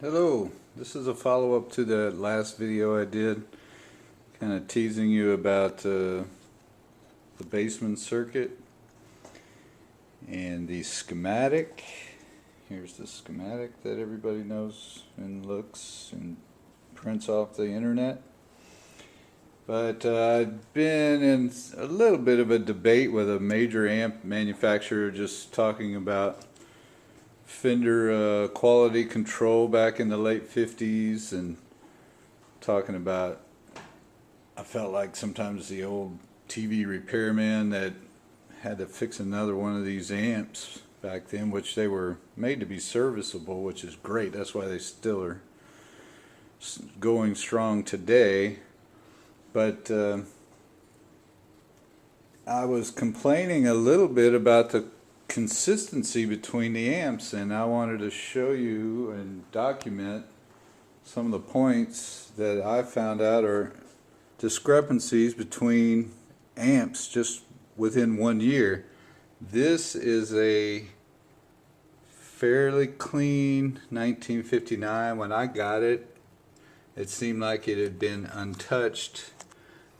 Hello, this is a follow-up to the last video I did, kind of teasing you about the Bassman circuit and the schematic. Here's the schematic that everybody knows and looks and prints off the internet. But I've been in a little bit of a debate with a major amp manufacturer, just talking about Fender quality control back in the late 50s, and talking about, I felt like sometimes the old TV repairman that had to fix another one of these amps back then, which they were made to be serviceable, which is great. That's why they still are going strong today. But I was complaining a little bit about the consistency between the amps, and I wanted to show you and document some of the points that I found out are discrepancies between amps just within 1 year. This is a fairly clean 1959. When I got it, it seemed like it had been untouched.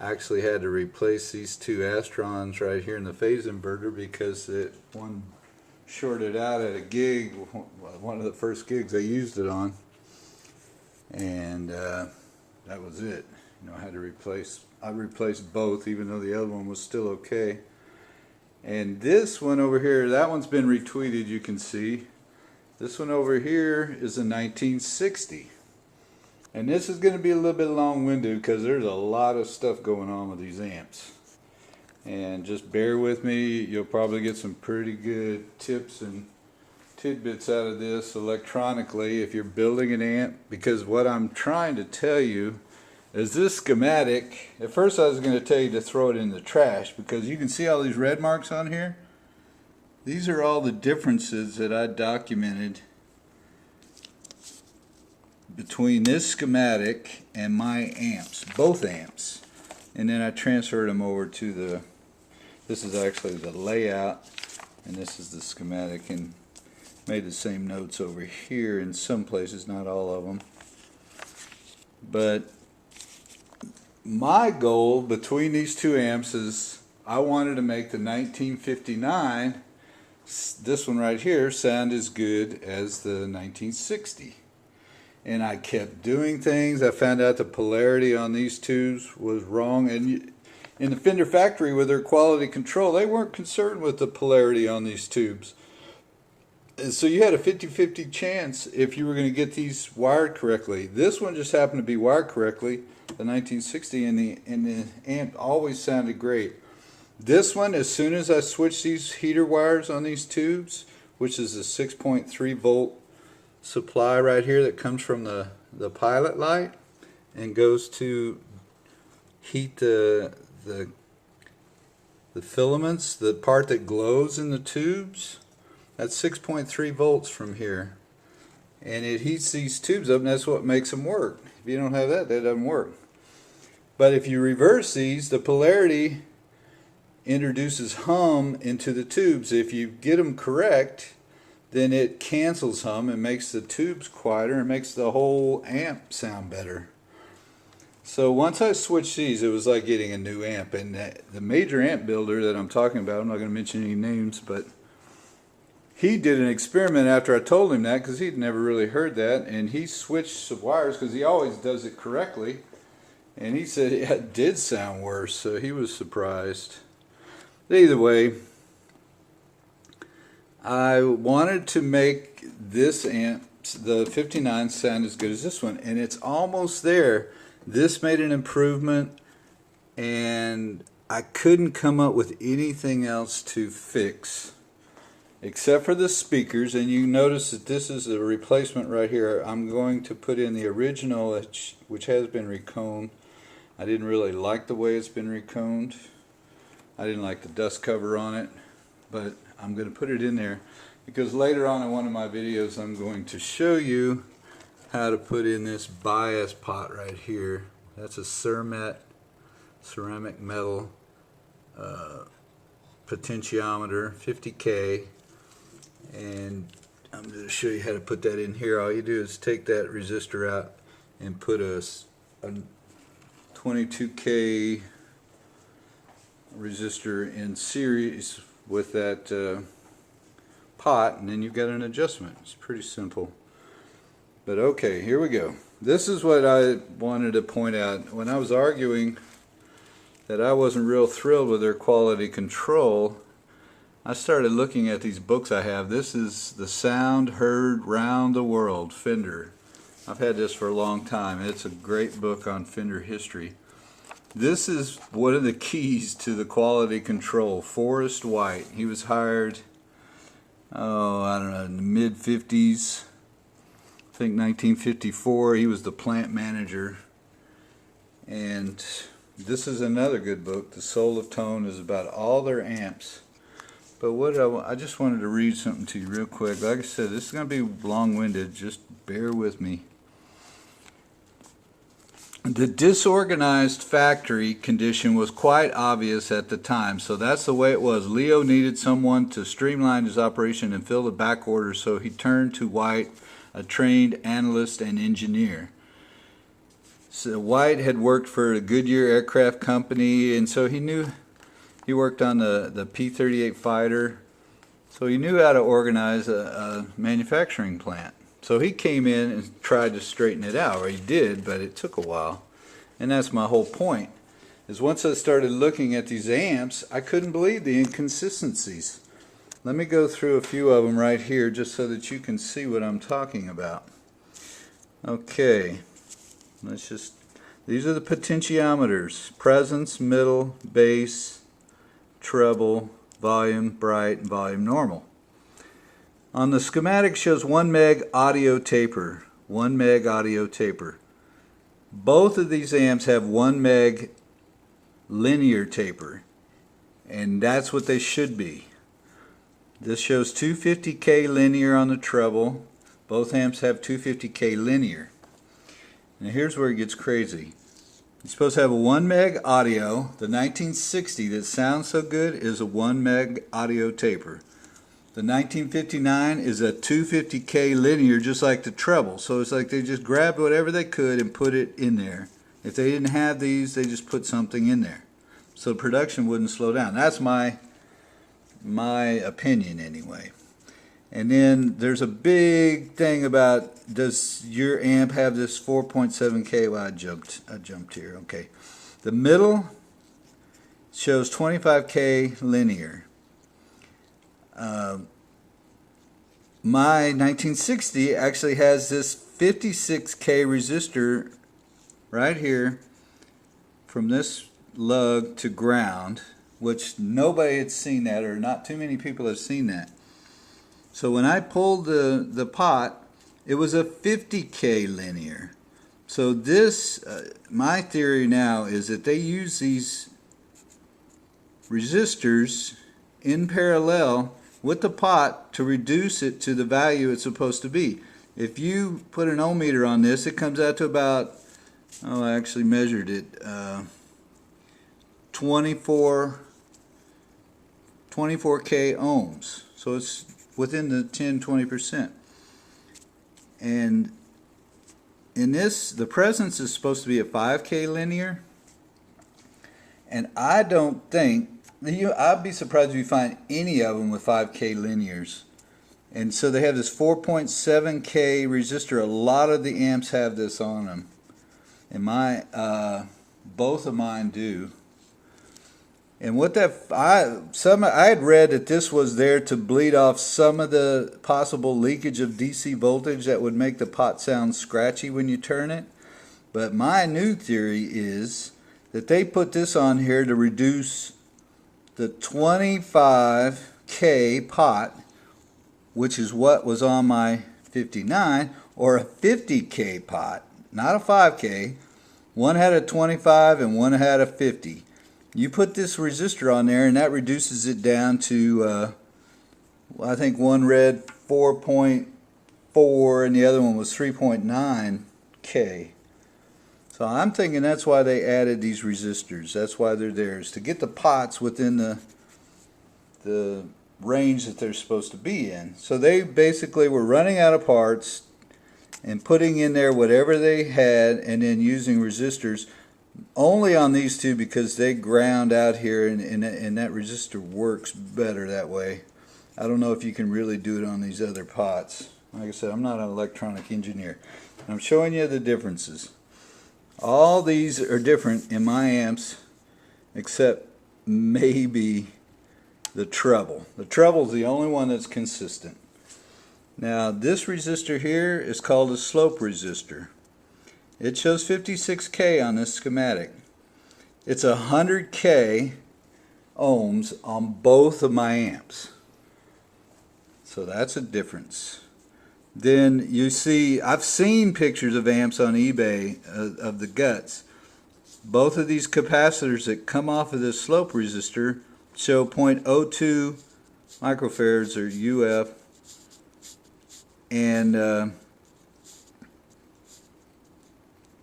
I actually had to replace these two Astrons right here in the phase inverter because one shorted out at a gig, one of the first gigs I used it on, and that was it. You know, I replaced both, even though the other one was still okay. And this one over here, that one's been retweeted, you can see. This one over here is a 1960. And this is going to be a little bit long-winded because there's a lot of stuff going on with these amps. And just bear with me, you'll probably get some pretty good tips and tidbits out of this electronically if you're building an amp. Because what I'm trying to tell you is this schematic, at first I was going to tell you to throw it in the trash, because you can see all these red marks on here. These are all the differences that I documented between this schematic and my amps, both amps. And then I transferred them over to this is actually the layout, and this is the schematic, and made the same notes over here in some places, not all of them. But my goal between these two amps is I wanted to make the 1959, this one right here, sound as good as the 1960. And I kept doing things. I found out the polarity on these tubes was wrong. And in the Fender factory with their quality control, they weren't concerned with the polarity on these tubes. And so you had a 50-50 chance if you were going to get these wired correctly. This one just happened to be wired correctly, the 1960, and the amp always sounded great. This one, as soon as I switched these heater wires on these tubes, which is a 6.3 volt supply right here that comes from the pilot light and goes to heat the filaments, the part that glows in the tubes. That's 6.3 volts from here, and it heats these tubes up, and that's what makes them work. If you don't have that, that doesn't work. But if you reverse these, the polarity introduces hum into the tubes. If you get them correct, then it cancels hum and makes the tubes quieter and makes the whole amp sound better. So once I switched these, it was like getting a new amp. And the major amp builder that I'm talking about, I'm not going to mention any names, but he did an experiment after I told him that, because he'd never really heard that, and he switched some wires because he always does it correctly, and he said it did sound worse, so he was surprised. Either way, I wanted to make this amp, the 59, sound as good as this one, and it's almost there. This made an improvement, and I couldn't come up with anything else to fix except for the speakers. And you notice that this is a replacement right here. I'm going to put in the original, which has been reconed. I didn't really like the way it's been reconed. I didn't like the dust cover on it, but I'm going to put it in there because later on in one of my videos I'm going to show you how to put in this bias pot right here. That's a ceramic metal potentiometer, 50K, and I'm going to show you how to put that in here. All you do is take that resistor out and put a 22K resistor in series with that pot, and then you've got an adjustment. It's pretty simple. But okay, here we go. This is what I wanted to point out. When I was arguing that I wasn't real thrilled with their quality control, I started looking at these books I have. This is The Sound Heard Round the World, Fender. I've had this for a long time. It's a great book on Fender history. This is one of the keys to the quality control. Forrest White. He was hired, I don't know, in the mid-50s. I think 1954. He was the plant manager. And this is another good book. The Soul of Tone is about all their amps. But what I just wanted to read something to you real quick. Like I said, this is going to be long-winded. Just bear with me. The disorganized factory condition was quite obvious at the time, so that's the way it was. Leo needed someone to streamline his operation and fill the back orders, so he turned to White, a trained analyst and engineer. So White had worked for a Goodyear aircraft company, and so he knew. He worked on the P-38 fighter, so he knew how to organize a manufacturing plant. So he came in and tried to straighten it out, or he did, but it took a while. And that's my whole point, is once I started looking at these amps, I couldn't believe the inconsistencies. Let me go through a few of them right here just so that you can see what I'm talking about. Okay, these are the potentiometers: presence, middle, bass, treble, volume, bright, and volume normal. On the schematic shows 1 meg audio taper. 1 meg audio taper. Both of these amps have 1 meg linear taper, and that's what they should be. This shows 250K linear on the treble. Both amps have 250K linear. Now here's where it gets crazy. You're supposed to have a 1 meg audio. The 1960 that sounds so good is a 1 meg audio taper. The 1959 is a 250K linear, just like the treble. So it's like they just grabbed whatever they could and put it in there. If they didn't have these, they just put something in there, so production wouldn't slow down. That's my opinion anyway. And then there's a big thing about, does your amp have this 4.7K? Well, I jumped here. Okay. The middle shows 25K linear. My 1960 actually has this 56K resistor right here from this lug to ground, which nobody had seen that, or not too many people have seen that. So when I pulled the pot, it was a 50K linear. So this, my theory now is that they use these resistors in parallel with the pot to reduce it to the value it's supposed to be. If you put an ohm meter on this, it comes out to about, I actually measured it, 24K ohms. So it's within the 10-20%. And in this, the presence is supposed to be a 5K linear, and I don't think, I'd be surprised if you find any of them with 5K linears. And so they have this 4.7K resistor. A lot of the amps have this on them, and both of mine do. And what I had read that this was there to bleed off some of the possible leakage of DC voltage that would make the pot sound scratchy when you turn it. But my new theory is that they put this on here to reduce the 25K pot, which is what was on my 59, or a 50K pot, not a 5K. One had a 25 and one had a 50. You put this resistor on there, and that reduces it down to, I think one read 4.4 and the other one was 3.9K. So I'm thinking that's why they added these resistors. That's why they're there, is to get the pots within the range that they're supposed to be in. So they basically were running out of parts and putting in there whatever they had and then using resistors only on these two because they ground out here, and that resistor works better that way. I don't know if you can really do it on these other pots. Like I said, I'm not an electronic engineer. I'm showing you the differences. All these are different in my amps except maybe the treble. The treble is the only one that's consistent. Now this resistor here is called a slope resistor. It shows 56K on this schematic. It's 100K ohms on both of my amps. So that's a difference. Then you see, I've seen pictures of amps on eBay of the guts. Both of these capacitors that come off of this slope resistor show 0.02 microfarads or UF, and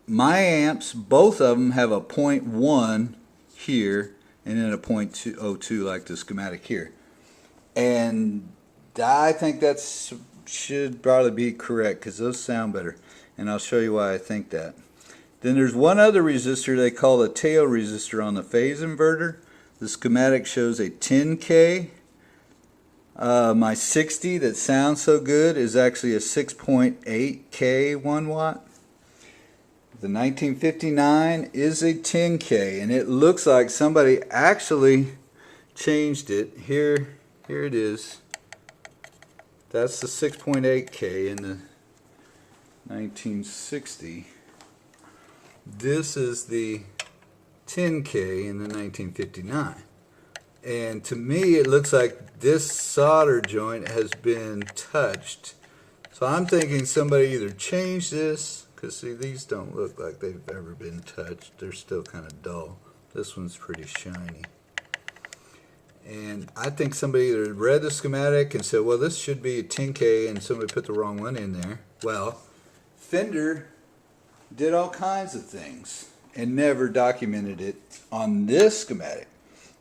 my amps, both of them have a 0.1 here and then a 0.02 like the schematic here, and I think that should probably be correct because those sound better, and I'll show you why I think that. Then there's one other resistor they call the tail resistor on the phase inverter. The schematic shows a 10K. My 60 that sounds so good is actually a 6.8K 1 watt. The 1959 is a 10K, and it looks like somebody actually changed it. Here it is. That's the 6.8K in the 1960. This is the 10K in the 1959. And to me it looks like this solder joint has been touched. So I'm thinking somebody either changed this, because see, these don't look like they've ever been touched. They're still kind of dull. This one's pretty shiny. And I think somebody either read the schematic and said, well, this should be a 10K, and somebody put the wrong one in there. Well, Fender did all kinds of things and never documented it on this schematic.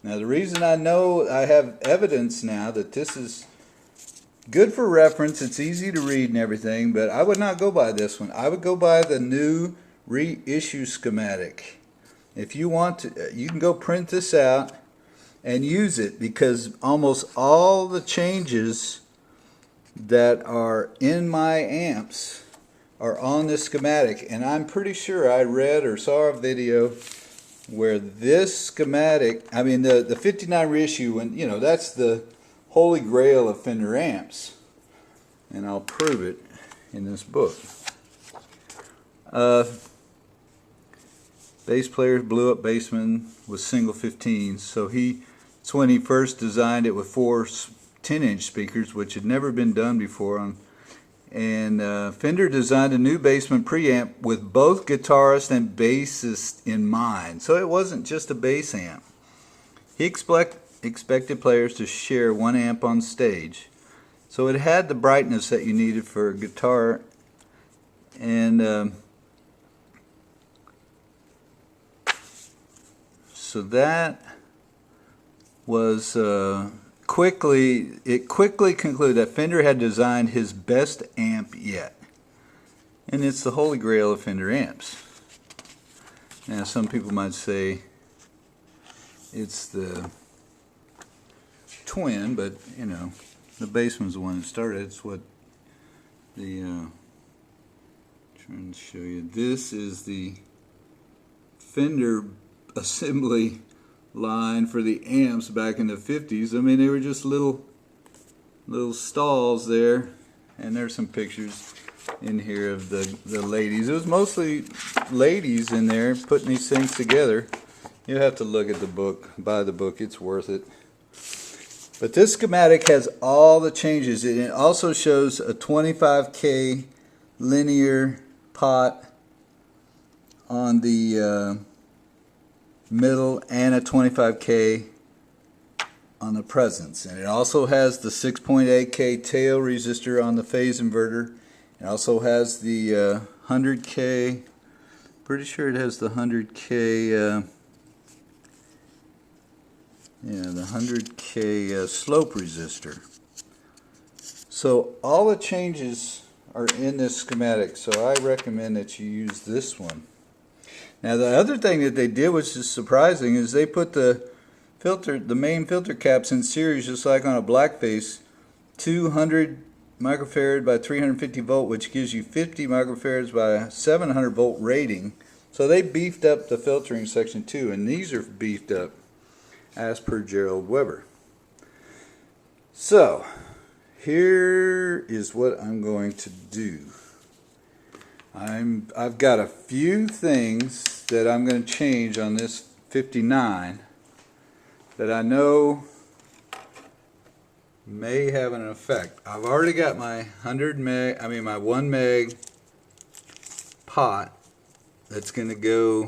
Now the reason I know, I have evidence now that this is good for reference, it's easy to read and everything, but I would not go by this one. I would go by the new reissue schematic. If you want to, you can go print this out and use it, because almost all the changes that are in my amps are on this schematic, and I'm pretty sure I read or saw a video where this schematic, I mean the 59 reissue, and you know, that's the holy grail of Fender amps, and I'll prove it in this book. Bass players blew up Bassman with single 15s, so it's when he first designed it with 4 10-inch speakers, which had never been done before. And Fender designed a new Bassman preamp with both guitarist and bassist in mind. So it wasn't just a bass amp. He expected players to share one amp on stage. So it had the brightness that you needed for a guitar. And so that was quickly concluded that Fender had designed his best amp yet, and it's the holy grail of Fender amps. Now some people might say it's the Twin, but you know, the Bassman's the one that started. It's what the trying to show you. This is the Fender assembly line for the amps back in the 50s. I mean, they were just little stalls there, and there's some pictures in here of the ladies. It was mostly ladies in there putting these things together. You have to look at the book, buy the book, it's worth it. But this schematic has all the changes. It also shows a 25K linear pot on the middle and a 25K on the presence, and it also has the 6.8K tail resistor on the phase inverter. It also has the 100K, pretty sure it has the 100K Yeah, the 100K slope resistor. So all the changes are in this schematic, so I recommend that you use this one. Now the other thing that they did, which is surprising, is they put the main filter caps in series, just like on a blackface, 200 microfarad by 350 volt, which gives you 50 microfarads by 700 volt rating. So they beefed up the filtering section too, and these are beefed up as per Gerald Weber. So here is what I'm going to do. I've got a few things that I'm going to change on this 59 that I know may have an effect. I've already got my 1 meg pot that's going to go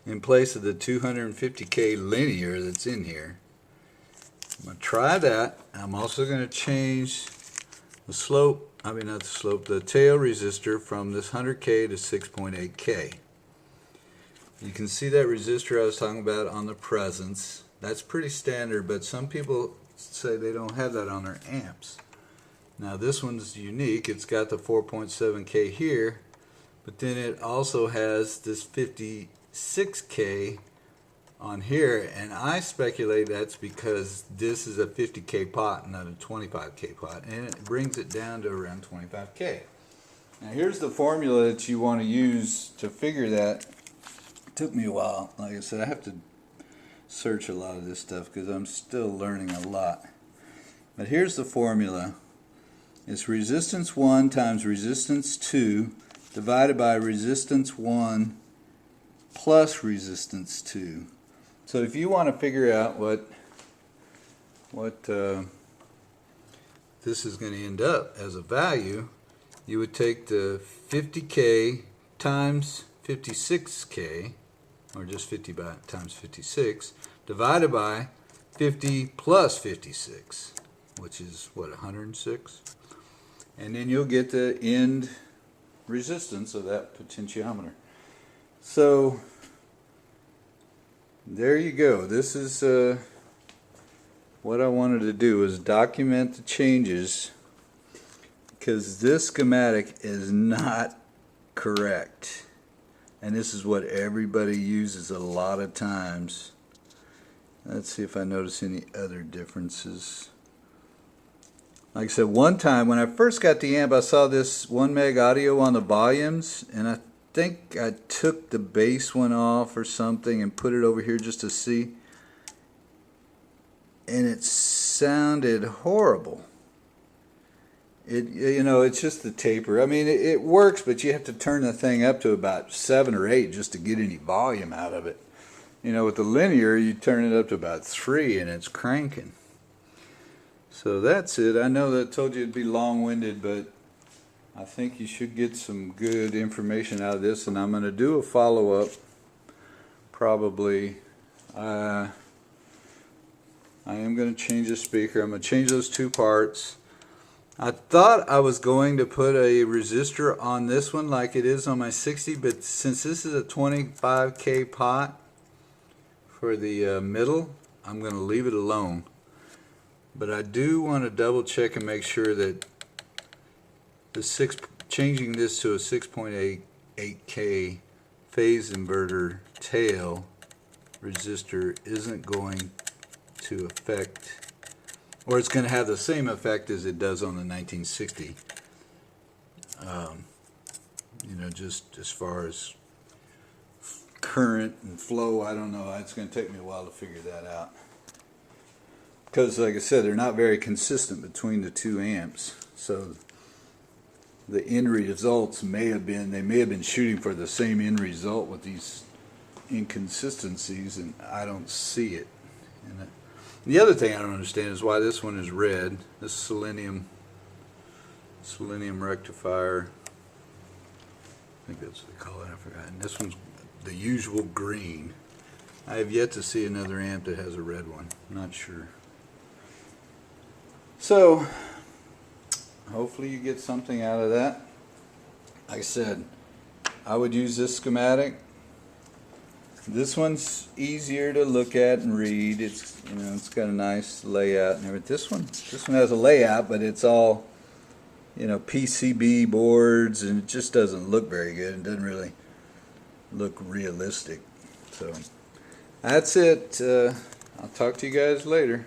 in place of the 250K linear that's in here. I'm going to try that. I'm also going to change the the tail resistor from this 100K to 6.8K. You can see that resistor I was talking about on the presence. That's pretty standard, but some people say they don't have that on their amps. Now this one's unique. It's got the 4.7K here, but then it also has this 56K on here, and I speculate that's because this is a 50K pot, not a 25K pot, and it brings it down to around 25K. Now here's the formula that you want to use to figure that. It took me a while. Like I said, I have to search a lot of this stuff because I'm still learning a lot. But here's the formula. It's resistance 1 times resistance 2 divided by resistance 1 plus resistance 2. So if you want to figure out what this is going to end up as a value, you would take the 50K times 56K, or just 50 times 56, divided by 50 plus 56, which is what, 106? And then you'll get the end resistance of that potentiometer. So there you go. This is what I wanted to do, is document the changes, because this schematic is not correct, and this is what everybody uses a lot of times. Let's see if I notice any other differences. Like I said, one time when I first got the amp, I saw this 1 meg audio on the volumes, and I think I took the bass one off or something and put it over here just to see, and it sounded horrible. It's just the taper. I mean, it works, but you have to turn the thing up to about 7 or 8 just to get any volume out of it. With the linear, you turn it up to about 3 and it's cranking. So that's it. I know that I told you it'd be long-winded, but I think you should get some good information out of this, and I'm going to do a follow-up probably. I am going to change the speaker. I'm going to change those 2 parts. I thought I was going to put a resistor on this one like it is on my 60, but since this is a 25K pot for the middle, I'm going to leave it alone. But I do want to double check and make sure that changing this to a 6.8K phase inverter tail resistor isn't going to affect, or it's going to have the same effect as it does on the 1960. Just as far as current and flow, I don't know. It's going to take me a while to figure that out. Because, like I said, they're not very consistent between the 2 amps. So the end results may have been shooting for the same end result with these inconsistencies, and I don't see it. And the other thing I don't understand is why this one is red. This selenium rectifier, I think that's what they call it, I forgot. And this one's the usual green. I have yet to see another amp that has a red one. I'm not sure. So hopefully you get something out of that. Like I said, I would use this schematic This one's easier to look at and read. It's, you know, it's got a nice layout and everything. This one has a layout, but it's all, you know, PCB boards, and it just doesn't look very good. It doesn't really look realistic. So that's it. I'll talk to you guys later.